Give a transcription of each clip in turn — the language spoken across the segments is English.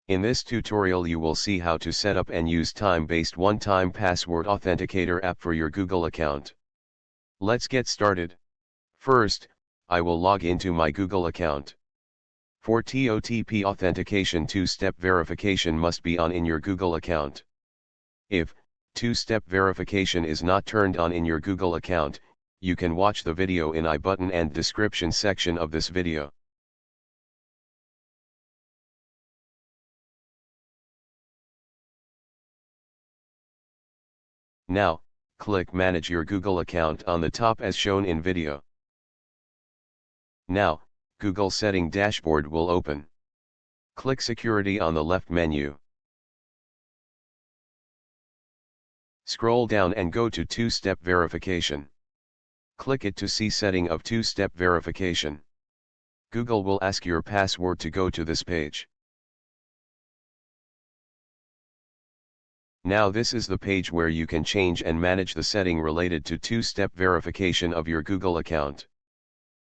In this tutorial you will see how to set up and use time-based one-time password authenticator app for your Google account. Let's get started. First, I will log into my Google account. For Totp authentication, two-step verification must be on in your Google account. If two-step verification is not turned on in your Google account, you can watch the video in I button and description section of this video. Now, click Manage your Google account on the top as shown in video. Now, Google Setting dashboard will open. Click Security on the left menu. Scroll down and go to two-step verification. Click it to see setting of two-step verification. Google will ask your password to go to this page. Now this is the page where you can change and manage the setting related to two-step verification of your Google account.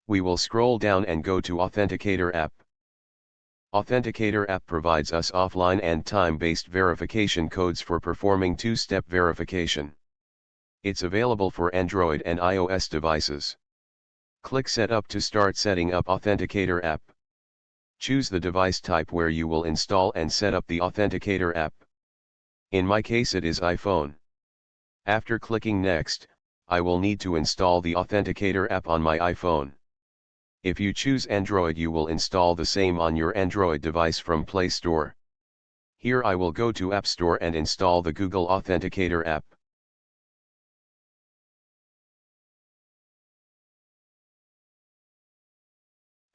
We will scroll down and go to Authenticator app. Authenticator app provides us offline and time-based verification codes for performing two-step verification. It's available for Android and iOS devices. Click Setup to start setting up Authenticator app. Choose the device type where you will install and set up the Authenticator app. In my case it is iPhone. After clicking Next, I will need to install the Authenticator app on my iPhone. If you choose Android, you will install the same on your Android device from Play Store. Here I will go to App Store and install the Google Authenticator app.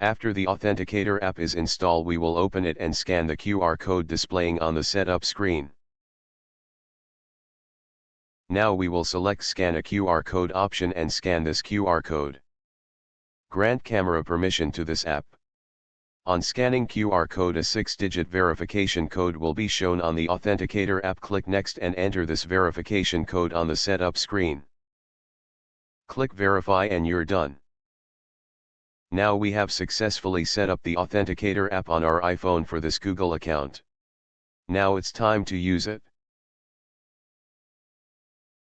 After the Authenticator app is installed, we will open it and scan the QR code displaying on the setup screen. Now we will select Scan a QR code option and scan this QR code. Grant camera permission to this app. On scanning QR code, a 6-digit verification code will be shown on the Authenticator app. Click Next and enter this verification code on the setup screen. Click Verify and you're done. Now we have successfully set up the Authenticator app on our iPhone for this Google account. Now it's time to use it.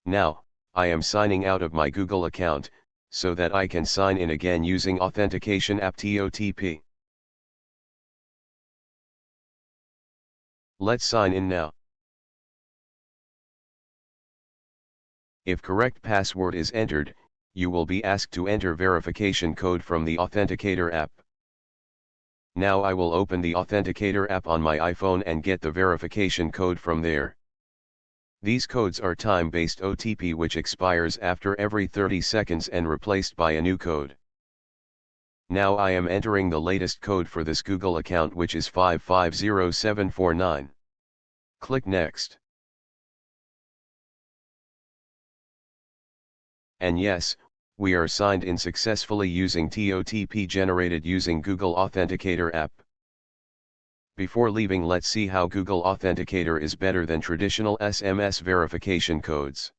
Now, I am signing out of my Google account, so that I can sign in again using authentication app Totp. Let's sign in now. If correct password is entered, you will be asked to enter verification code from the Authenticator app. Now I will open the Authenticator app on my iPhone and get the verification code from there. These codes are time-based OTP which expires after every 30 seconds and replaced by a new code. Now I am entering the latest code for this Google account, which is 550749. Click Next. And yes, we are signed in successfully using Totp generated using Google Authenticator app. Before leaving, let's see how Google Authenticator is better than traditional SMS verification codes.